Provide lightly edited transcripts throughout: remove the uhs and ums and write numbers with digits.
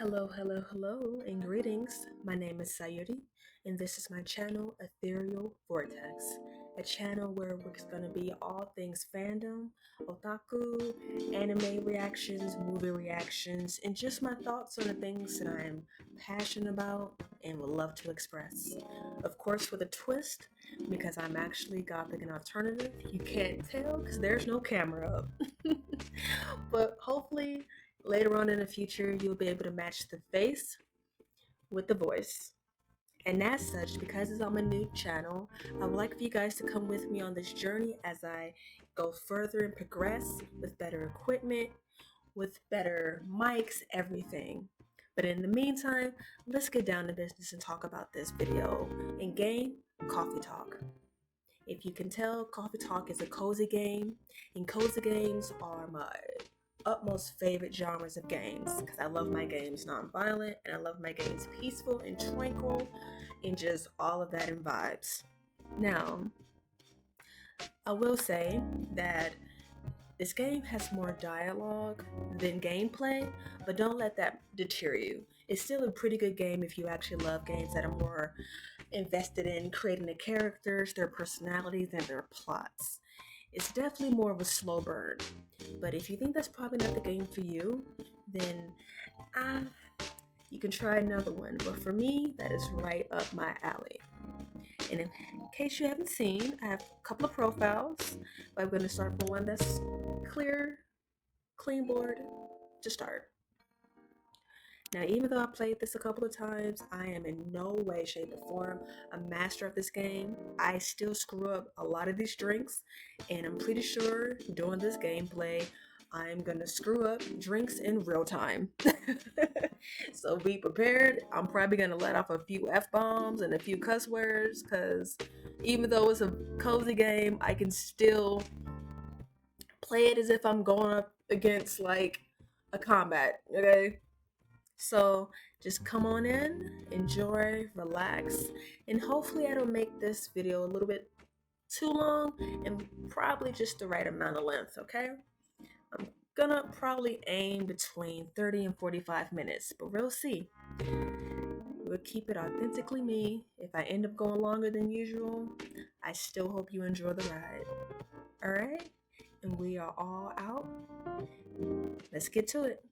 Hello, hello, hello, and greetings. My name is Sayuri, and this is my channel, Ethereal Vortex, a channel where it's going to be all things fandom, otaku, anime reactions, movie reactions, and just my thoughts on the things that I am passionate about and would love to express. Of course, with a twist, because I'm actually gothic and alternative. You can't tell because there's no camera up. But hopefully, later on in the future, you'll be able to match the face with the voice. And as such, because it's on my new channel, I would like for you guys to come with me on this journey as I go further and progress with better equipment, with better mics, everything. But in the meantime, let's get down to business and talk about this video. In game, coffee talk. If you can tell, Coffee Talk is a cozy game, and cozy games are my utmost favorite genres of games because I love my games non-violent and I love my games peaceful and tranquil and just all of that in vibes. Now, I will say that this game has more dialogue than gameplay, but don't let that deter you. It's still a pretty good game if you actually love games that are more invested in creating the characters, their personalities, and their plots. It's definitely more of a slow burn. But if you think that's probably not the game for you, then ah, you can try another one. But for me, that is right up my alley. And in case you haven't seen, I have a couple of profiles, but I'm going to start from one that's clear, clean board to start. Now, even though I played this a couple of times, I am in no way, shape, or form a master of this game. I still screw up a lot of these drinks, and I'm pretty sure during this gameplay, I'm gonna screw up drinks in real time. So be prepared. I'm probably gonna let off a few F-bombs and a few cuss words, because even though it's a cozy game, I can still play it as if I'm going up against like a combat, okay? So just come on in, enjoy, relax, and hopefully I don't make this video a little bit too long and probably just the right amount of length, okay? I'm gonna probably aim between 30 and 45 minutes, but we'll see. We'll keep it authentically me. If I end up going longer than usual, I still hope you enjoy the ride. Alright? And we are all out. Let's get to it.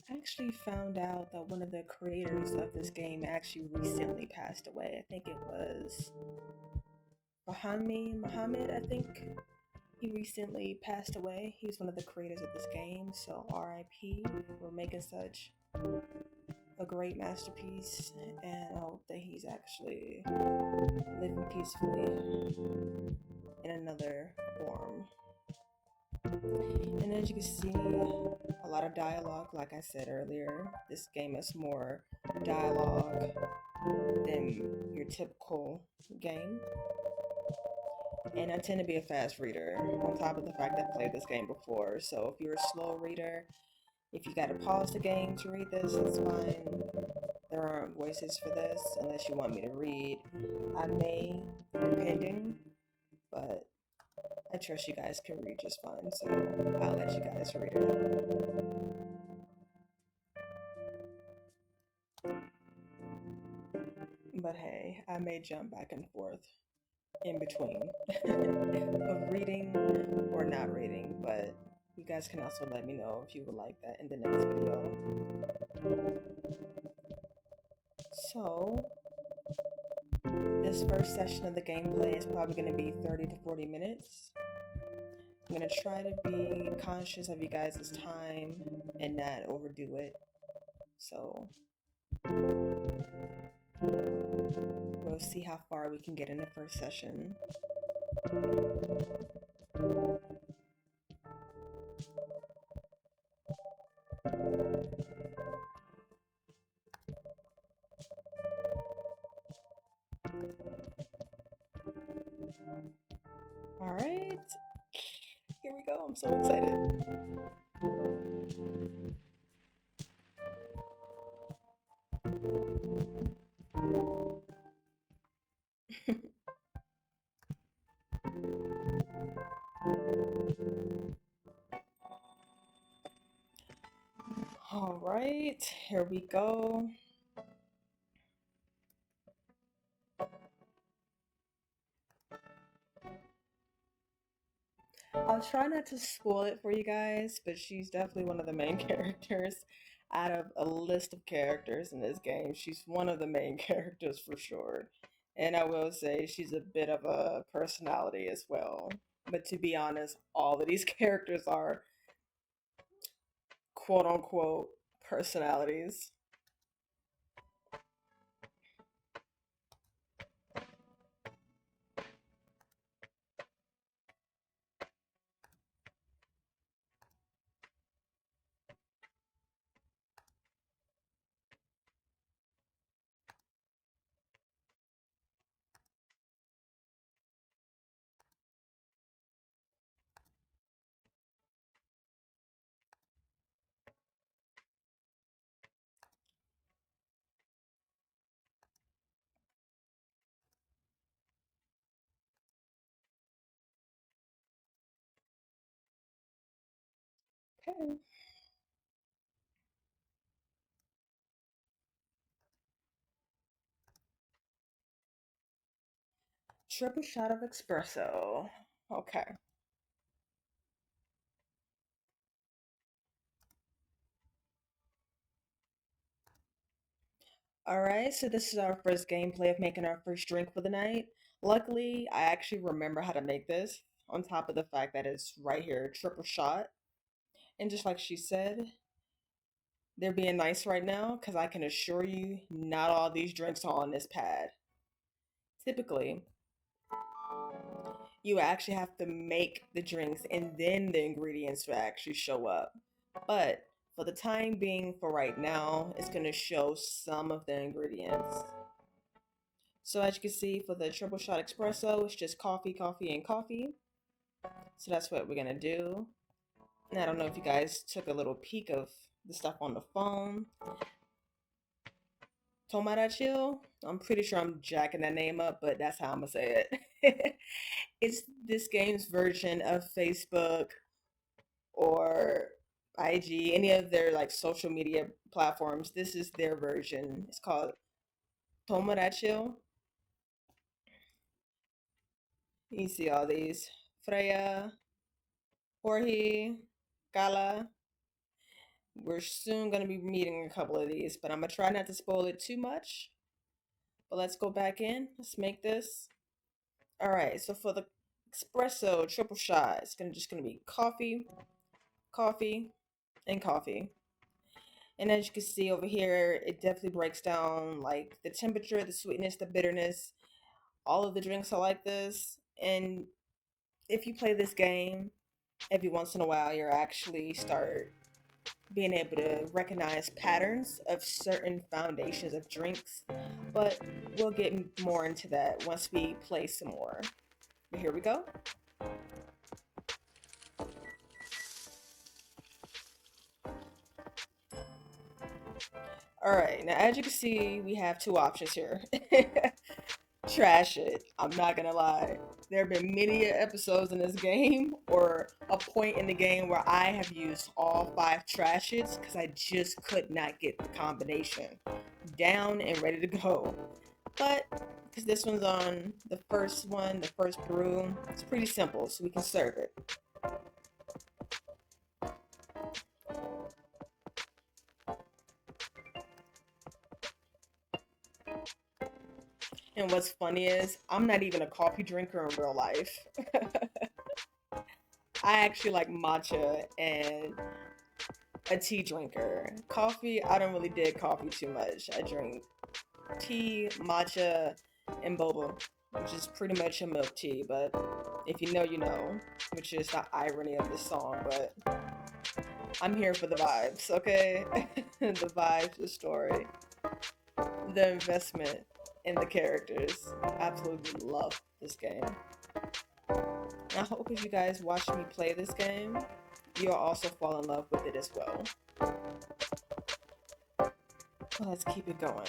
I actually found out that one of the creators of this game actually recently passed away. I think it was Muhammad, I think. He recently passed away. He was one of the creators of this game, so RIP. We're making such a great masterpiece, and I hope that he's actually living peacefully in another form. And as you can see, a lot of dialogue, like I said earlier. This game is more dialogue than your typical game. And I tend to be a fast reader, on top of the fact that I've played this game before. So if you're a slow reader, if you gotta pause the game to read this, it's fine. There aren't voices for this unless you want me to read. I may, depending, but I trust you guys can read just fine, so I'll let you guys read it. But hey, I may jump back and forth in between of reading or not reading, but you guys can also let me know if you would like that in the next video. So, this first session of the gameplay is probably going to be 30 to 40 minutes. I'm gonna try to be conscious of you guys' time and not overdo it. So we'll see how far we can get in the first session. All right, here we go. I'm so excited. All right, here we go. I'll try not to spoil it for you guys, but she's definitely one of the main characters out of a list of characters in this game. She's one of the main characters for sure. And I will say she's a bit of a personality as well. But to be honest, all of these characters are quote unquote personalities. Okay. Triple shot of espresso. Okay. Alright, so this is our first gameplay of making our first drink for the night. Luckily, I actually remember how to make this, on top of the fact that it's right here, triple shot. And just like she said, they're being nice right now, because I can assure you, not all these drinks are on this pad. Typically, you actually have to make the drinks and then the ingredients will actually show up. But for the time being, for right now, it's going to show some of the ingredients. So as you can see, for the triple shot espresso, it's just coffee, coffee, and coffee. So that's what we're gonna do. And I don't know if you guys took a little peek of the stuff on the phone. Tomarachil. I'm pretty sure I'm jacking that name up, but that's how I'm gonna say it. It's this game's version of Facebook or IG, any of their like social media platforms. This is their version. It's called Tomarachil. You see all these. Freya, Jorge, Gala. We're soon going to be meeting a couple of these, but I'm going to try not to spoil it too much. But let's go back in. Let's make this. All right, so for the espresso triple shot, it's just going to be coffee, coffee, and coffee. And as you can see over here, it definitely breaks down like the temperature, the sweetness, the bitterness. All of the drinks are like this. And if you play this game, every once in a while, you're actually start being able to recognize patterns of certain foundations of drinks, but we'll get more into that once we play some more. But here we go. All right, now as you can see, we have two options here. Trash it. I'm not gonna lie. There have been many episodes in this game, or a point in the game, where I have used all 5 trashes because I just could not get the combination down and ready to go. But because this one's on the first one, the first brew, it's pretty simple, so we can serve it. And what's funny is, I'm not even a coffee drinker in real life. I actually like matcha and a tea drinker. Coffee, I don't really dig coffee too much. I drink tea, matcha, and boba, which is pretty much a milk tea. But if you know, you know, which is the irony of this song. But I'm here for the vibes, okay? The vibes, the story, the investment in the characters. Absolutely love this game. And I hope if you guys watch me play this game, you'll also fall in love with it as well. Well, let's keep it going.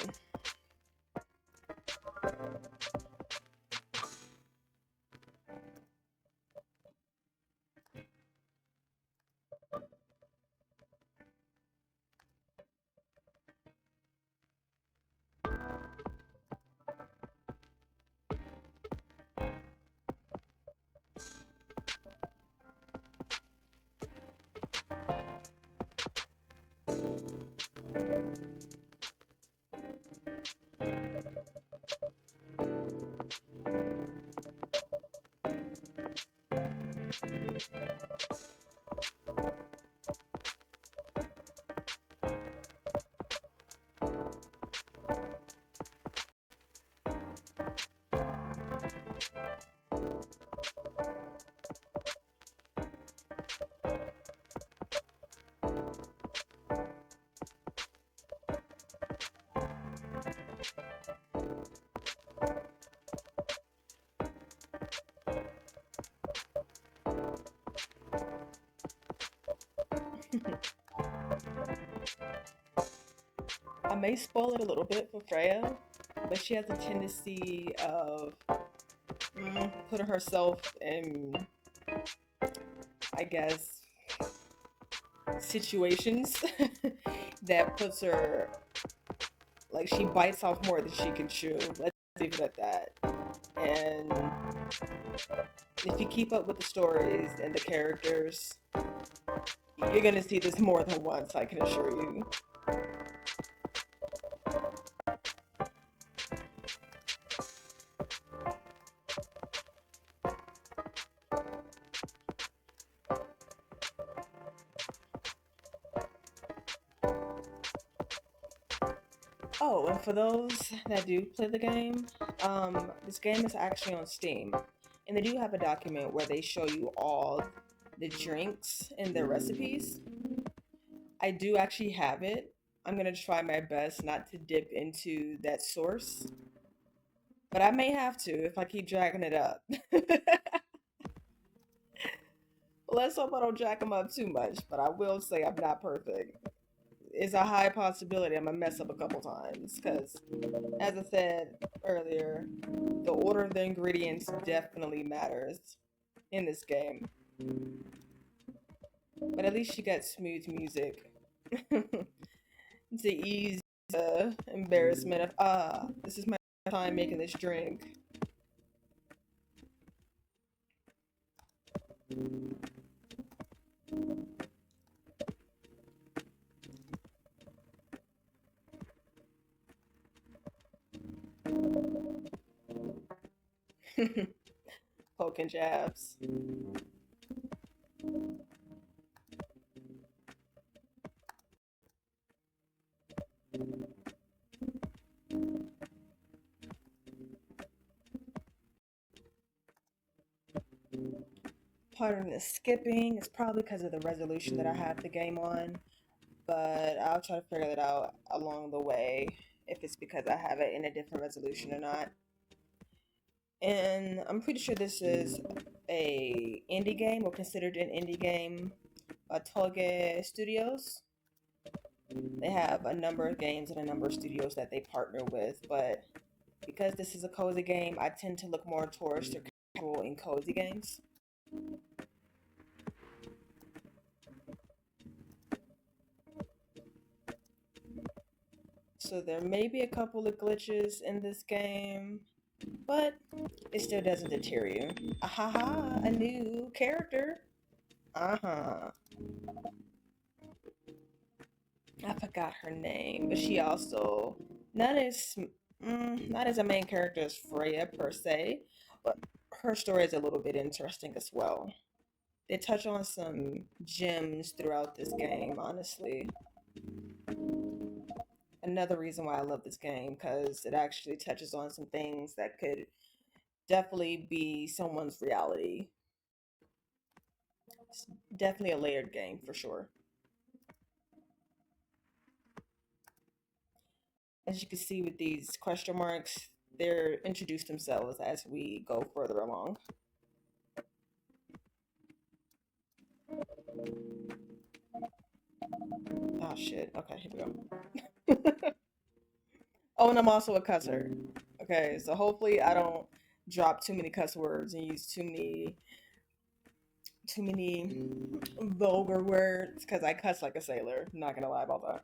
I may spoil it a little bit for Freya, but she has a tendency of putting herself in, I guess, situations that puts her, like, she bites off more than she can chew. Let's leave it at that. And if you keep up with the stories and the characters, you're gonna see this more than once, I can assure you. Oh, and for those that do play the game, this game is actually on Steam, and they do have a document where they show you all the drinks and their recipes. I do actually have it. I'm gonna try my best not to dip into that source, but I may have to if I keep dragging it up. Let's hope I don't jack them up too much, but I will say I'm not perfect. It's a high possibility I'm gonna mess up a couple times because, as I said earlier, the order of the ingredients definitely matters in this game. But at least you got smooth music to ease the embarrassment of, this is my time making this drink. Poking jabs. Pardon the skipping. It's probably because of the resolution that I have the game on, but I'll try to figure that out along the way if it's because I have it in a different resolution or not. And I'm pretty sure this is a indie game or considered an indie game by Toge Studios. They have a number of games and a number of studios that they partner with, but because this is a cozy game, I tend to look more towards their casual and cozy games. So there may be a couple of glitches in this game, but it still doesn't deter you. Ahaha, a new character. Uh-huh. I forgot her name, but she also not as not as a main character as Freya per se, but her story is a little bit interesting as well. They touch on some gems throughout this game, honestly. Another reason why I love this game, because it actually touches on some things that could definitely be someone's reality. It's definitely a layered game for sure. As you can see with these question marks, they're introduced themselves as we go further along. Oh shit. Okay, here we go. Oh, and I'm also a cusser. Okay, so hopefully I don't drop too many cuss words and use too many vulgar words because I cuss like a sailor. I'm not gonna lie about that.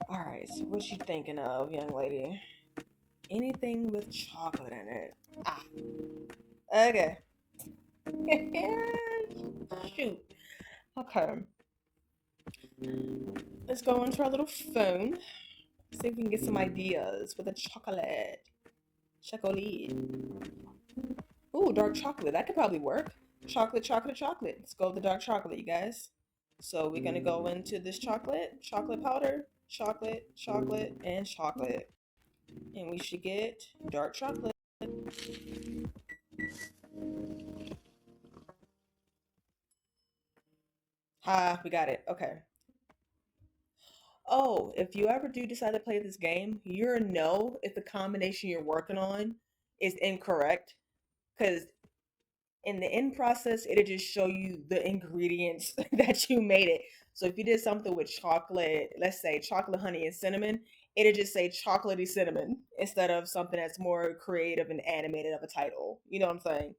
All right, so what you thinking of, young lady? Anything with chocolate in it? Ah, okay. Shoot. Okay. Let's go into our little phone. See if we can get some ideas with a chocolate. Chocolate. Ooh, dark chocolate. That could probably work. Chocolate, chocolate, chocolate. Let's go with the dark chocolate, you guys. So we're gonna go into this chocolate, chocolate powder, chocolate, chocolate, and chocolate. And we should get dark chocolate. Ah, we got it. Okay. Oh, if you ever do decide to play this game, you'll know if the combination you're working on is incorrect. Because in the end process, it'll just show you the ingredients that you made it. So if you did something with chocolate, let's say chocolate, honey, and cinnamon, it'll just say chocolatey cinnamon instead of something that's more creative and animated of a title. You know what I'm saying?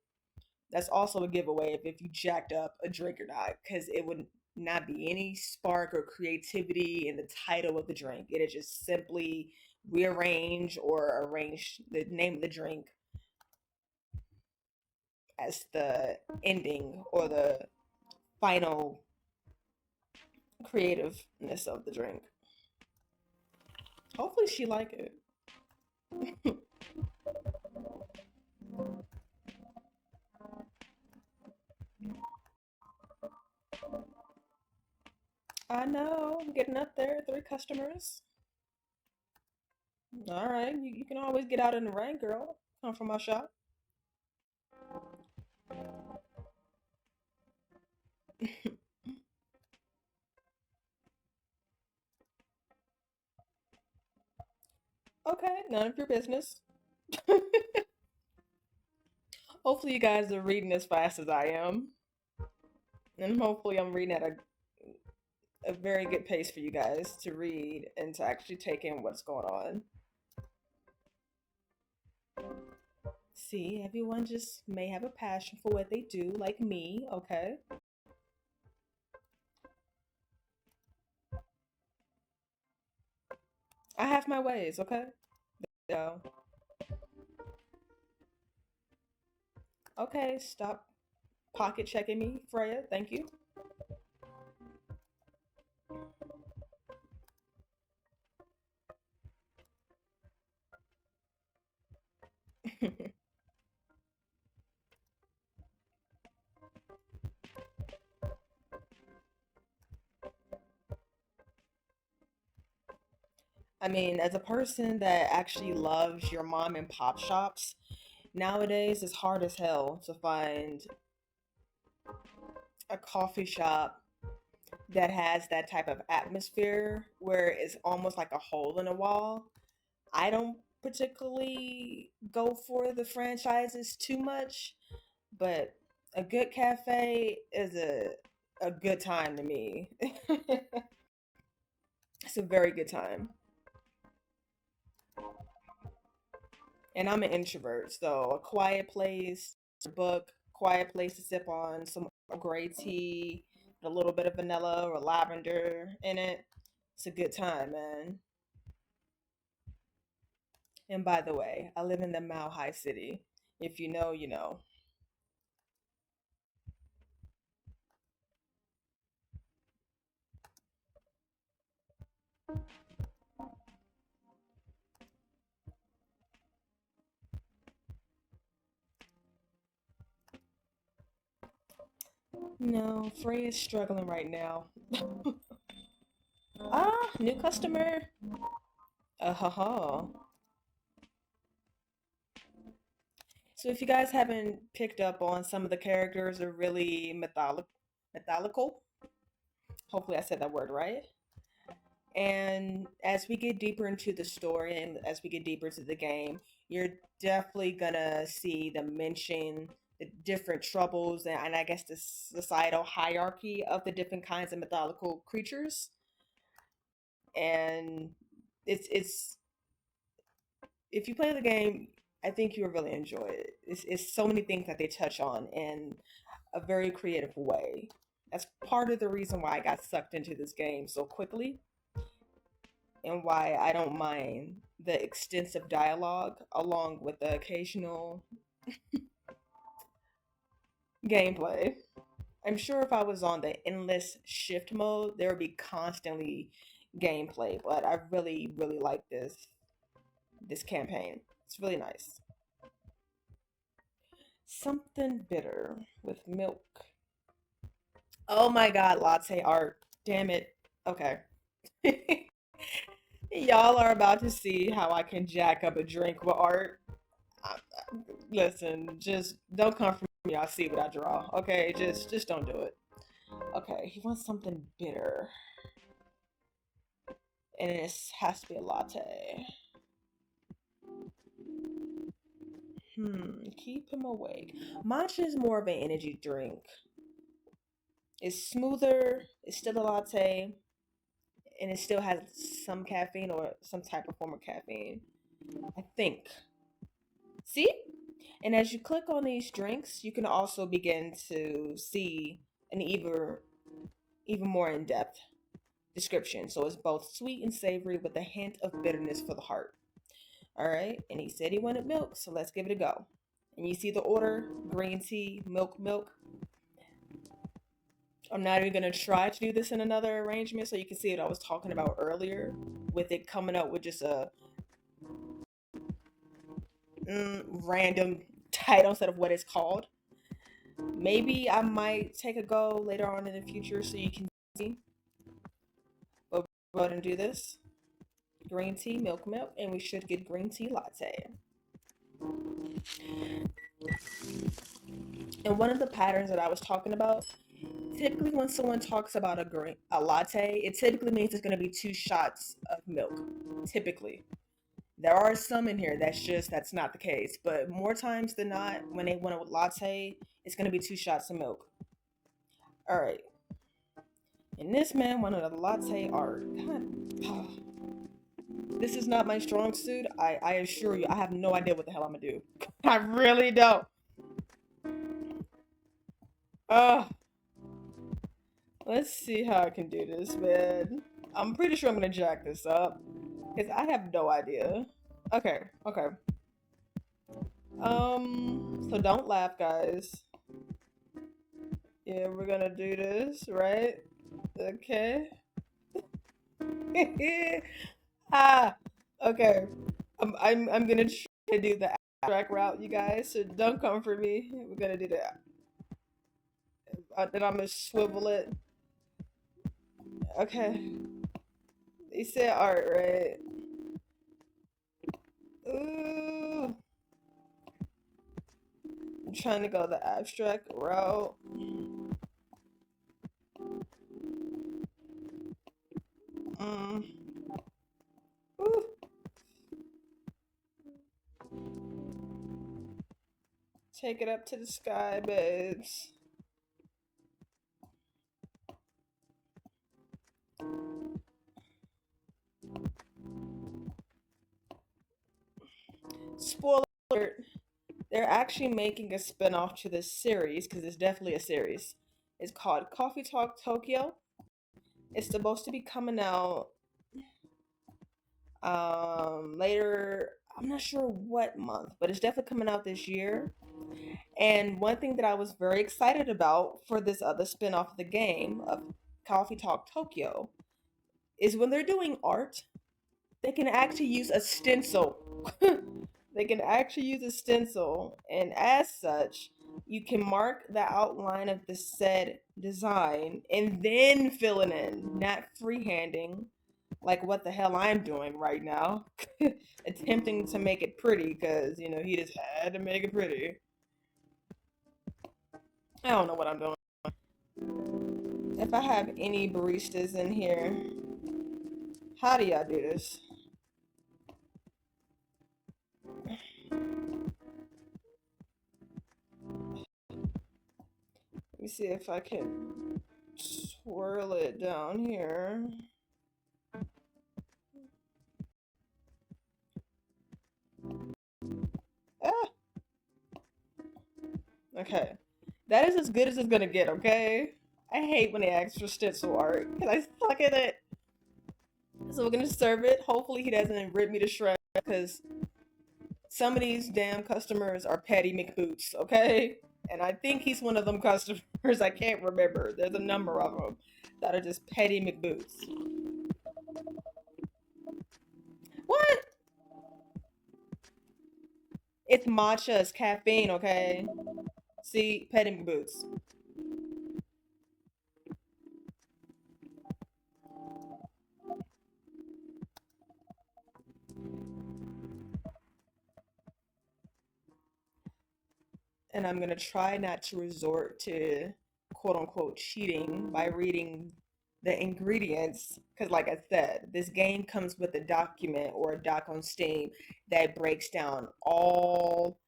That's also a giveaway if you jacked up a drink or not, because it would not be any spark or creativity in the title of the drink. It'll just simply rearrange or arrange the name of the drink as the ending or the final creativeness of the drink. Hopefully she like it. I know, I'm getting up there. 3 customers. All right, you can always get out in the rain, girl. Come from my shop. Okay, none of your business. Hopefully, you guys are reading as fast as I am, and hopefully, I'm reading at a very good pace for you guys to read and to actually take in what's going on. See, everyone just may have a passion for what they do, like me, okay? I have my ways, okay? So, okay, stop pocket checking me, Freya. Thank you. I mean, as a person that actually loves your mom and pop shops, nowadays it's hard as hell to find a coffee shop that has that type of atmosphere where it's almost like a hole in a wall. I don't particularly go for the franchises too much, but a good cafe is a good time to me. It's a very good time. And I'm an introvert, so a quiet place to book, quiet place to sip on some gray tea, a little bit of vanilla or lavender in it. It's a good time, man. And by the way, I live in the Mile High City. If you know, you know. No, Frey is struggling right now. Ah, new customer. Ha ha. So if you guys haven't picked up on, some of the characters are really mythological. Hopefully I said that word right. And as we get deeper into the story and as we get deeper into the game, you're definitely gonna see them mention the different troubles and I guess the societal hierarchy of the different kinds of mythological creatures. And it's if you play the game, I think you'll really enjoy it. It's so many things that they touch on in a very creative way. That's part of the reason why I got sucked into this game so quickly and why I don't mind the extensive dialogue along with the occasional gameplay. I'm sure if I was on the endless shift mode, there would be constantly gameplay, but I really, really like this campaign. It's really nice. Something bitter with milk. Oh my god, latte art. Damn it. Okay. Y'all are about to see how I can jack up a drink with art. I, listen, just don't come for me. I'll see what I draw. Okay, just don't do it. Okay, he wants something bitter, and it has to be a latte. Keep him awake. Matcha is more of an energy drink. It's smoother. It's still a latte, and it still has some caffeine or some type of form of caffeine. I think. See? And as you click on these drinks, you can also begin to see an even more in-depth description. So it's both sweet and savory with a hint of bitterness for the heart. All right. And he said he wanted milk, so let's give it a go. And you see the order: green tea, milk. I'm not even going to try to do this in another arrangement so you can see what I was talking about earlier with it coming up with just a random title instead of what it's called. Maybe I might take a go later on in the future so you can see. But we'll go ahead and do this. Green tea, milk, and we should get green tea latte. And one of the patterns that I was talking about, typically when someone talks about a latte, it typically means it's going to be 2 shots of milk. Typically. There are some in here that's not the case, but more times than not, when they want a latte, it's going to be 2 shots of milk. All right. And this man wanted a latte art. God. This is not my strong suit. I assure you, I have no idea what the hell I'm gonna do. I really don't. Uh, let's see how I can do this, man. I'm pretty sure I'm gonna jack this up because I have no idea. Okay. So don't laugh, guys. Yeah, we're gonna do this, right? Okay. Ah, okay. I'm gonna try to do the abstract route, you guys. So don't come for me. We're gonna do that. Then I'm gonna swivel it. Okay. They said art, right? Ooh. I'm trying to go the abstract route. Mm. Ooh. Take it up to the sky, babes. Spoiler alert, they're actually making a spin-off to this series because it's definitely a series. It's called Coffee Talk Tokyo. It's supposed to be coming out later. I'm not sure what month, but it's definitely coming out this year. And one thing that I was very excited about for this other spin-off of the game of Coffee Talk Tokyo is when they're doing art, they can actually use a stencil. They can actually use a stencil, and as such, You can mark the outline of the said design and then fill it in, not freehanding like what the hell I'm doing right now. Attempting to make it pretty because, you know, he just had to make it pretty. I don't know what I'm doing. If I have any baristas in here, how do y'all do this? Let me see if I can swirl it down here. Ah. Okay. That is as good as it's gonna get, okay? I hate when they ask for stencil art because I suck at it. So we're gonna serve it. Hopefully he doesn't rip me to shreds because some of these damn customers are petty McBoots, okay? And I think he's one of them customers. I can't remember. There's a number of them that are just petty McBoots. What? It's matcha. It's caffeine, okay? See, petty McBoots. And I'm gonna try not to resort to quote unquote cheating by reading the ingredients because like I said, this game comes with a document or a doc on Steam that breaks down all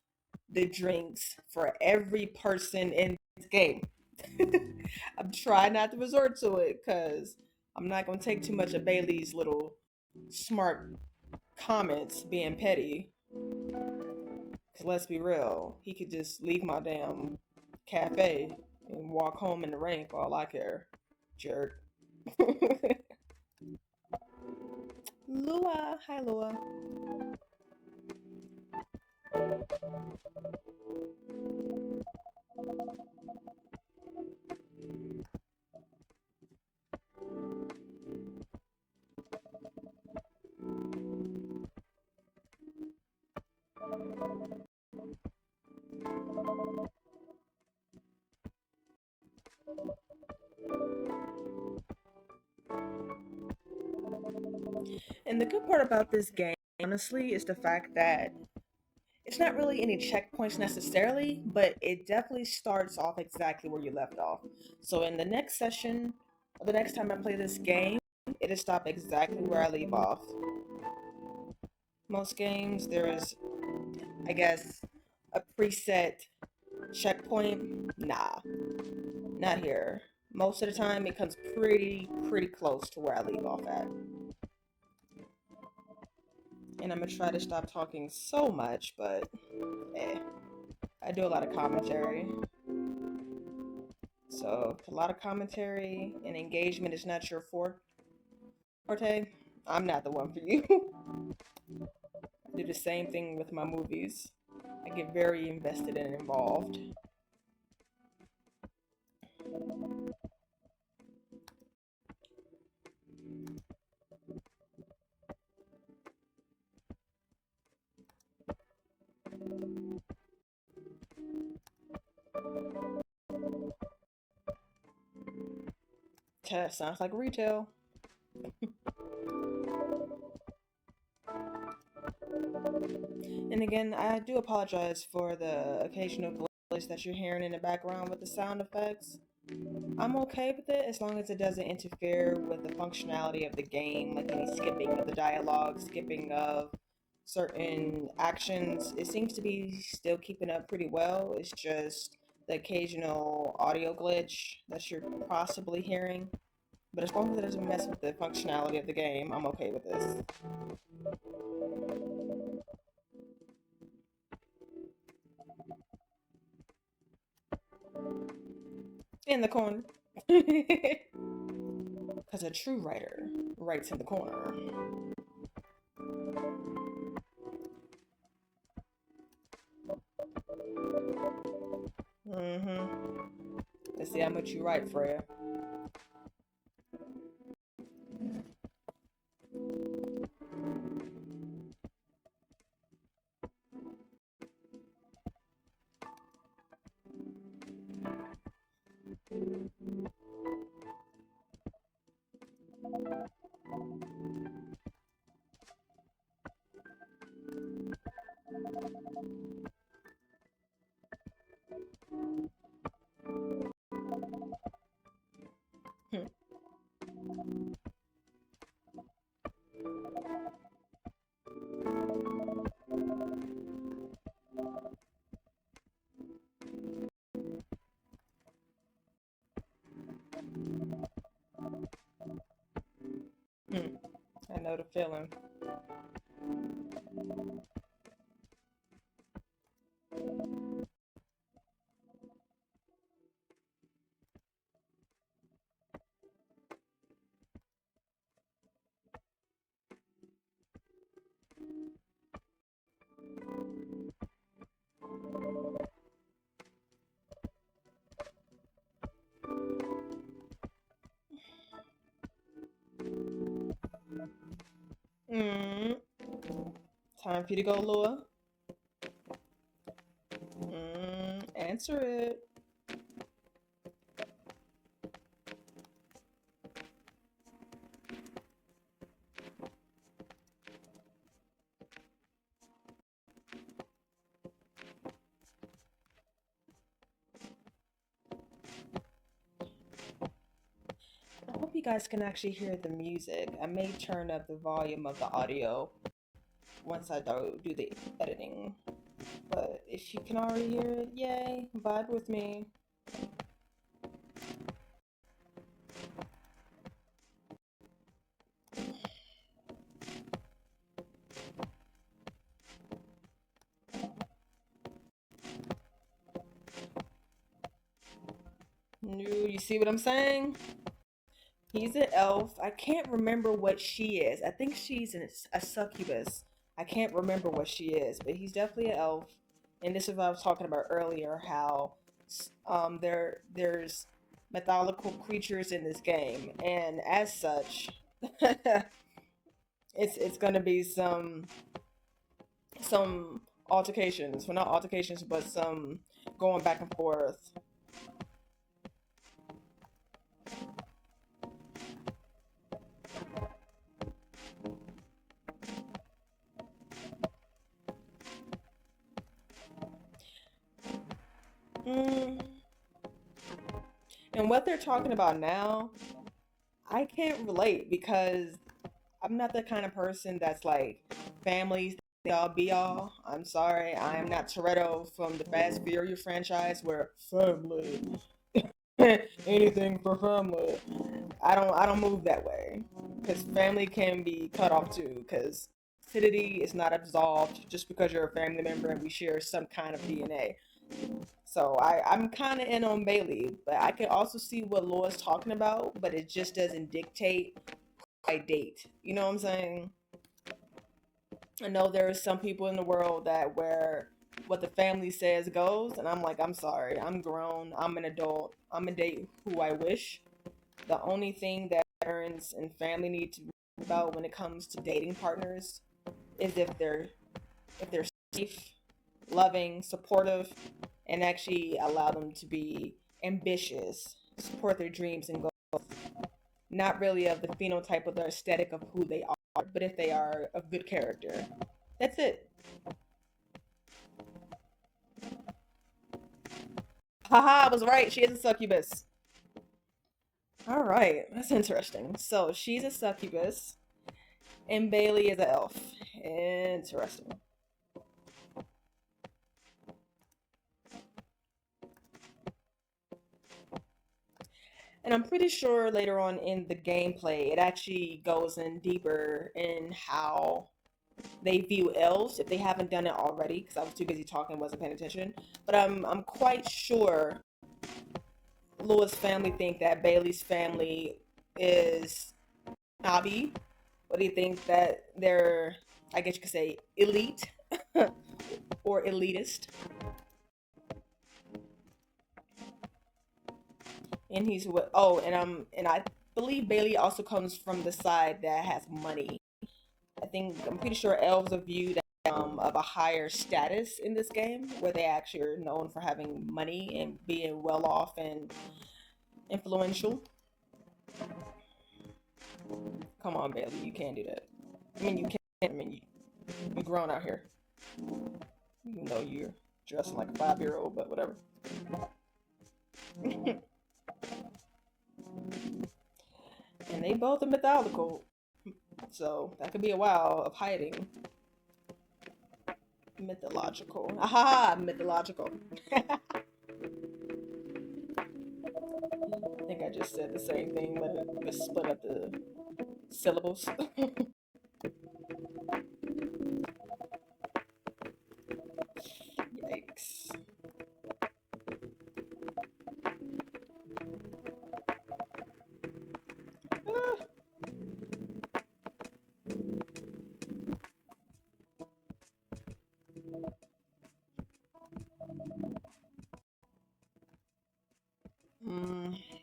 the drinks for every person in this game. I'm trying not to resort to it because I'm not gonna take too much of Bailey's little smart comments being petty. Cause let's be real, he could just leave my damn cafe and walk home in the rain for all I care. Jerk. Lua, hi Lua. And the good part about this game, honestly, is the fact that it's not really any checkpoints necessarily, but it definitely starts off exactly where you left off. So in the next session, or the next time I play this game, it'll stop exactly where I leave off. Most games, there is, I guess, a preset checkpoint. Nah, not here. Most of the time, it comes pretty close to where I leave off at. And I'm gonna try to stop talking so much, but I do a lot of commentary. So if a lot of commentary and engagement is not your forte, I'm not the one for you. I do the same thing with my movies. I get very invested and involved. Sounds like retail. And again, I do apologize for the occasional glitch that you're hearing in the background with the sound effects. I'm okay with it as long as it doesn't interfere with the functionality of the game, like any skipping of the dialogue, skipping of certain actions. It seems to be still keeping up pretty well. It's just the occasional audio glitch that you're possibly hearing. But as long as it doesn't mess with the functionality of the game, I'm okay with this. In the corner. Because a true writer writes in the corner. Let's see how much you write, Freya. know the feeling. Mm. Time for you to go, Lua. Answer it. I hope you guys can actually hear the music. I may turn up the volume of the audio once I do the editing. But if you can already hear it, yay, vibe with me. You see what I'm saying? He's an elf. I can't remember what she is. I think she's a succubus. I can't remember what she is, but he's definitely an elf. And this is what I was talking about earlier, how there's mythological creatures in this game, and as such, it's gonna be some altercations. Well, not altercations, but some going back and forth. Mm. And what they're talking about now, I can't relate because I'm not the kind of person that's like families they all be all. I'm sorry, I am not Toretto from the Fast Furious franchise where family, anything for family. I don't move that way because family can be cut off too. Because acidity is not absolved just because you're a family member and we share some kind of DNA. So I'm kind of in on Bailey, but I can also see what Laura's talking about, but it just doesn't dictate who I date. You know what I'm saying? I know there are some people in the world that where what the family says goes, and I'm like, I'm sorry, I'm grown, I'm an adult, I'm gonna date who I wish. The only thing that parents and family need to be about when it comes to dating partners is if they're safe, loving, supportive, and actually allow them to be ambitious, support their dreams and goals. Not really of the phenotype or the aesthetic of who they are, but if they are of good character. That's it. Haha, I was right. She is a succubus. All right, that's interesting. So she's a succubus, and Bailey is an elf. Interesting. And I'm pretty sure later on in the gameplay, it actually goes in deeper in how they view elves if they haven't done it already. Because I was too busy talking, wasn't paying attention. But I'm quite sure Louis' family think that Bailey's family is snobby. What do you think that they're? I guess you could say elite or elitist. And he's what? Oh, and I believe Bailey also comes from the side that has money. I'm pretty sure elves are viewed of a higher status in this game, where they actually are known for having money and being well off and influential. Come on, Bailey, you can't do that. I mean, you can't. I mean, you're grown out here, even though you're dressing like a 5-year old, but whatever. And they both are mythological, so that could be a while of hiding. Mythological. Aha, mythological. I think I just said the same thing, but it split up the syllables.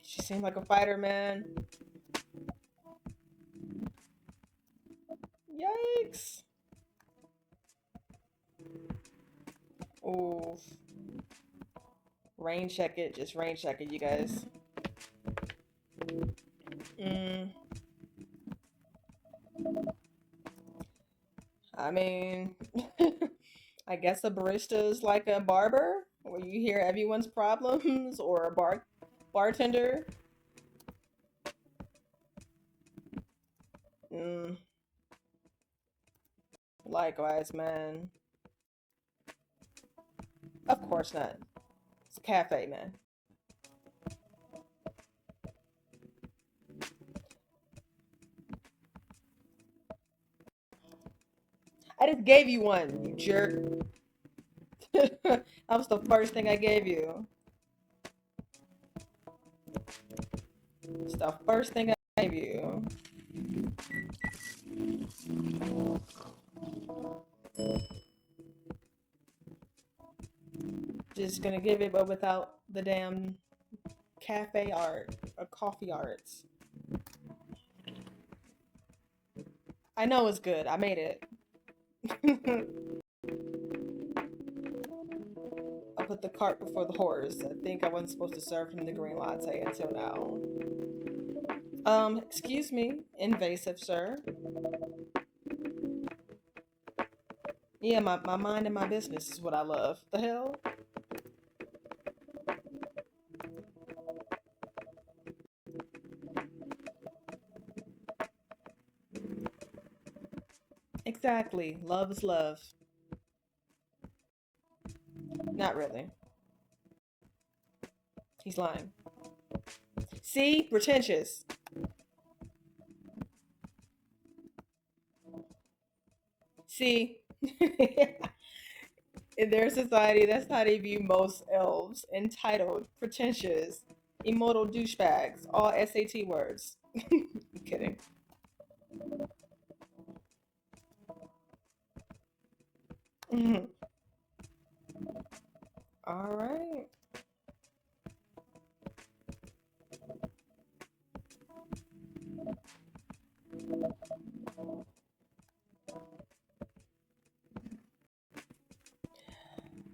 She seems like a fighter, man. Yikes. Oof. Rain check it. Just rain check it, you guys. I mean, I guess a barista is like a barber, where you hear everyone's problems, or a bartender. Mm, likewise, man. Of course not. It's a cafe, man. I just gave you one, you jerk. That was the first thing I gave you. It's the first thing I gave you. Just gonna give it, but without the damn cafe art or coffee arts. I know it's good. I made it. I put the cart before the horse. I think I wasn't supposed to serve him the green latte until now. Excuse me, invasive sir. Yeah, my mind and my business is what I love. The hell? Exactly. Love is love. Not really. He's lying. See? Pretentious. See? In their society, that's how they view most elves. Entitled, pretentious, immortal douchebags. All SAT words. I'm kidding. All right.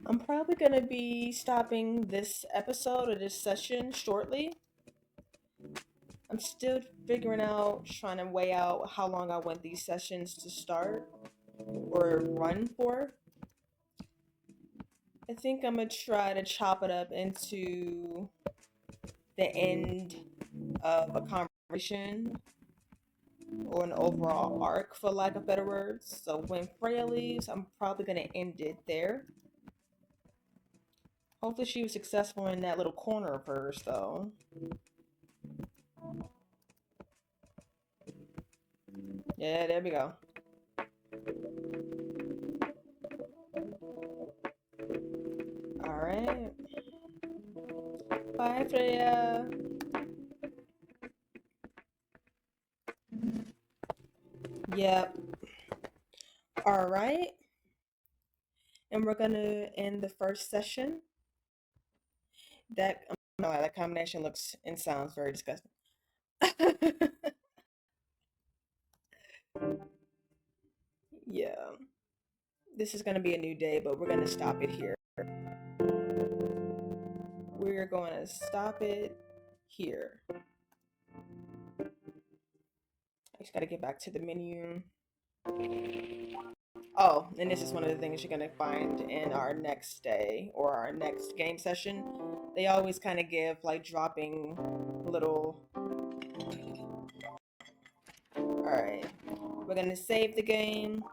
I'm probably going to be stopping this episode or this session shortly. I'm still figuring out, trying to weigh out how long I want these sessions to start or run for. I think I'm going to try to chop it up into the end of a conversation or an overall arc, for lack of better words. So when Freya leaves, I'm probably going to end it there. Hopefully she was successful in that little corner of hers, though. Yeah, there we go. Alright. Bye, Freya. Yep. Alright. And we're gonna end the first session. That combination looks and sounds very disgusting. Yeah. This is gonna be a new day, but we're gonna stop it here. We're going to stop it here. I just gotta get back to the menu. Oh, and this is one of the things you're gonna find in our next day or our next game session. They always kind of give like dropping little. Alright, we're gonna save the game.